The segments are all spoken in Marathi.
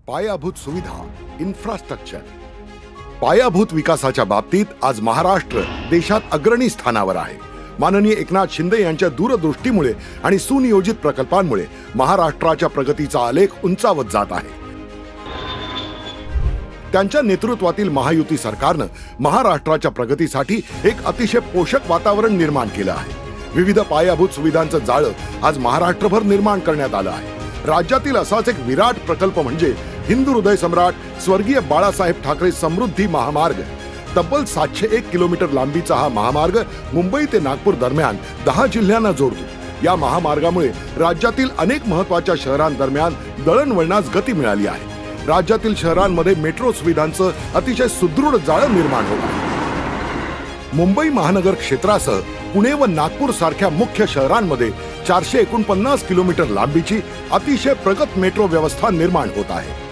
पायाभूत सुविधा, इन्फ्रास्ट्रक्चर. पायाभूत विकासाच्या बाबतीत आज महाराष्ट्र देशात अग्रणी स्थानावर आहे. माननीय एकनाथ शिंदे यांच्या दूरदृष्टीमुळे आणि सुनियोजित प्रकल्पांमुळे महाराष्ट्राच्या प्रगतीचा आलेख उंचावत जात आहे. त्यांच्या नेतृत्वातील महायुती सरकारने महाराष्ट्राच्या प्रगतीसाठी एक अतिशय पोषक वातावरण निर्माण केले आहे. विविध पायाभूत सुविधांचे जाळं आज महाराष्ट्रभर निर्माण करण्यात आले आहे. राज्यातील असाच एक विराट प्रकल्प म्हणजे हिंदू हृदय सम्राट स्वर्गीय बाळासाहेब ठाकरे समृद्धी महामार्ग. तब्बल 701 किलोमीटर लांबीचा हा महामार्ग मुंबई ते नागपूर दरम्यान 10 जिल्ह्यांना जोडतो. या महामार्गामुळे राज्यातील अनेक महत्त्वाच्या शहरांदरम्यान दळणवळणास गती मिळाली आहे. राज्यातील शहरांमध्ये मेट्रो सुविधांचं अतिशय सुदृढ जाळं निर्माण होत आहे. मुंबई महानगर क्षेत्रासह पुणे व नागपूर सारख्या मुख्य शहरांमध्ये 449 किलोमीटर लांबीची अतिशय प्रगत मेट्रो व्यवस्था निर्माण होत आहे.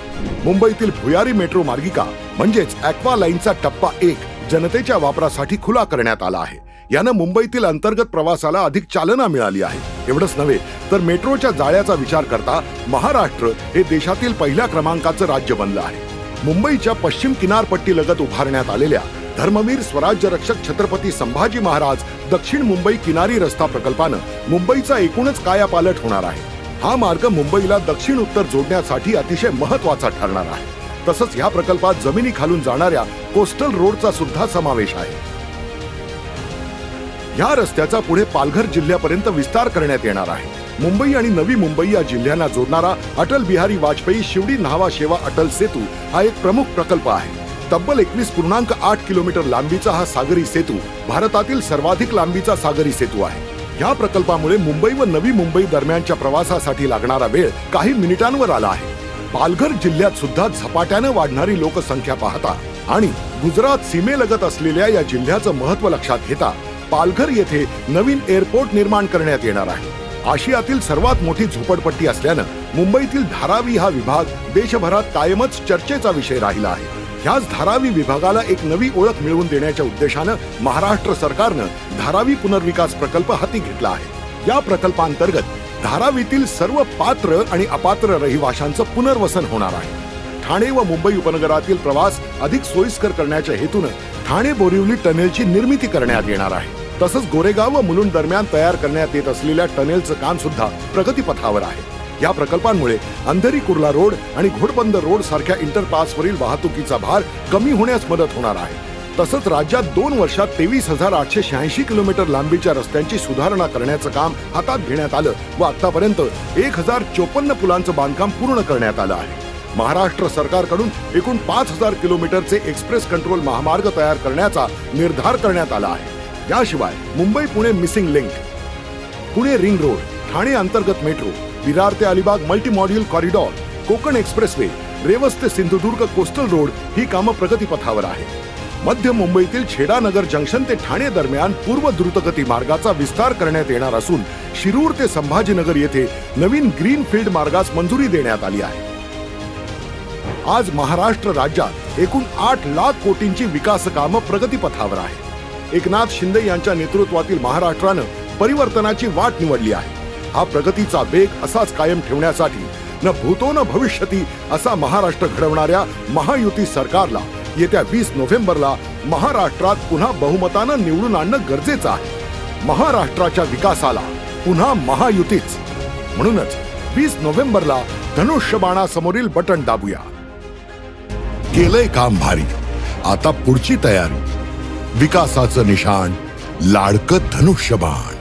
मुंबईतील भुयारी मेट्रो मार्गिका म्हणजेच ॲक्वा लाईनचा टप्पा 1 जनतेच्या वापरासाठी खुला करण्यात आला आहे. यानं मुंबईतील अंतर्गत प्रवासाला अधिक चालना मिळाली आहे. एवढंच नव्हे तर मेट्रोच्या जाळ्याचा विचार करता महाराष्ट्र हे देशातील पहिल्या क्रमांकाचं राज्य बनलं आहे. मुंबईच्या पश्चिम किनारपट्टीलगत उभारण्यात आलेल्या धर्मवीर स्वराज्य रक्षक छत्रपती संभाजी महाराज दक्षिण मुंबई किनारी रस्ता प्रकल्पानं मुंबईचा एकूणच कायापालट होणार आहे. हा मार्ग मुंबईला दक्षिण उत्तर जोडण्यासाठी अतिशय महत्त्वाचा ठरणार आहे. तसंच या प्रकल्पात जमिनी खालून जाणाऱ्या कोस्टल रोडचा सुद्धा समावेश आहे. या रस्त्याचा पुढे पालघर जिल्ह्यापर्यंत विस्तार करण्यात येणार आहे. मुंबई आणि नवी मुंबई या जिल्ह्यांना जोडणारा अटल बिहारी वाजपेयी शिवडी न्हावा शेवा अटल सेतू हा एक प्रमुख प्रकल्प आहे. तब्बल 21.8 किलोमीटर लांबीचा हा सागरी सेतू भारतातील सर्वाधिक लांबीचा सागरी सेतू आहे. या प्रकल्पामुळे मुंबई व नवी मुंबई दरम्यानच्या प्रवासासाठी लागणारा वेळ काही मिनिटांवर आला आहे. पालघर जिल्ह्यात सुद्धा झपाट्याने वाढणारी लोकसंख्या पाहता आणि गुजरात सीमेलगत असलेल्या या जिल्ह्याचं महत्त्व लक्षात घेता पालघर येथे नवीन एअरपोर्ट निर्माण करण्यात येणार आहे. आशियातील सर्वात मोठी झोपडपट्टी असल्यानं मुंबईतील धारावी हा विभाग देशभरात कायमच चर्चेचा विषय राहिला आहे. ह्याच धारावी विभागाला एक नवी ओळख मिळवून देण्याच्या उद्देशानं महाराष्ट्र सरकारनं धारावी पुनर्विकास प्रकल्प हाती घेतला आहे. या प्रकल्पांतर्गत धारावीतील सर्व पात्र आणि अपात्र रहिवाशांचं पुनर्वसन होणार आहे. ठाणे व मुंबई उपनगरातील प्रवास अधिक सोयीस्कर करण्याच्या हेतूनं ठाणे बोरिवली टनेलची निर्मिती करण्यात येणार आहे. तसंच गोरेगाव व मुलुंड दरम्यान तयार करण्यात येत असलेल्या टनेलचं काम सुद्धा प्रगतीपथावर आहे. या प्रकल्पांमुळे अंधेरी कुर्ला रोड आणि घोडबंदर रोड सारख्या इंटरपासवरील वाहतुकीचा भार कमी होण्यास मदत होणार आहे. तसंच राज्यात 2 वर्षात 23,886 किलोमीटर लांबीच्या रस्त्यांची सुधारणा करण्याचं काम हातात घेण्यात आलं व आतापर्यंत 1054 पुलांचं बांधकाम पूर्ण करण्यात आलं आहे. महाराष्ट्र सरकारकडून एकूण 5,000 किलोमीटरचे एक्सप्रेस कंट्रोल महामार्ग तयार करण्याचा निर्धार करण्यात आला आहे. याशिवाय Mumbai Pune missing link, Pune ring road, Thane अंतर्गत मेट्रो, विरार ते Alibag multi module corridor, Konkan expressway, Revas ते सिंधुदुर्ग कोस्टल रोड ही कामं प्रगतीपथावर आहे. मध्य मुंबईतील छेडानगर जंक्शन ते ठाणे दरम्यान पूर्व द्रुतगती मार्गाचा विस्तार करण्यात येणार असून शिरूर ते संभाजीनगर येथे नवीन ग्रीनफील्ड मार्गास मंजुरी देण्यात आली आहे. आज महाराष्ट्र राज्यात एकूण 8 लाख कोटींची विकास कामं प्रगतीपथावर आहे. एकनाथ शिंदे यांच्या नेतृत्वातील महाराष्ट्रानं परिवर्तनाची वाट निवडली आहे. हा प्रगतीचा वेग असाच कायम ठेवण्यासाठी न भूतो न भविष्यती असा महाराष्ट्र घडवणाऱ्या महायुती सरकारला येत्या 20 नोव्हेंबरला महाराष्ट्रात पुन्हा बहुमतानं निवडून आणणं गरजेचं आहे. महाराष्ट्राच्या विकासाला पुन्हा महायुतीच. म्हणूनच 20 नोव्हेंबरला धनुष्यबाणासमोरील बटन दाबूया. केलंय काम भारी, आता पुढची तयारी. विकासाचं निशाण, लाडकं धनुष्यबाण.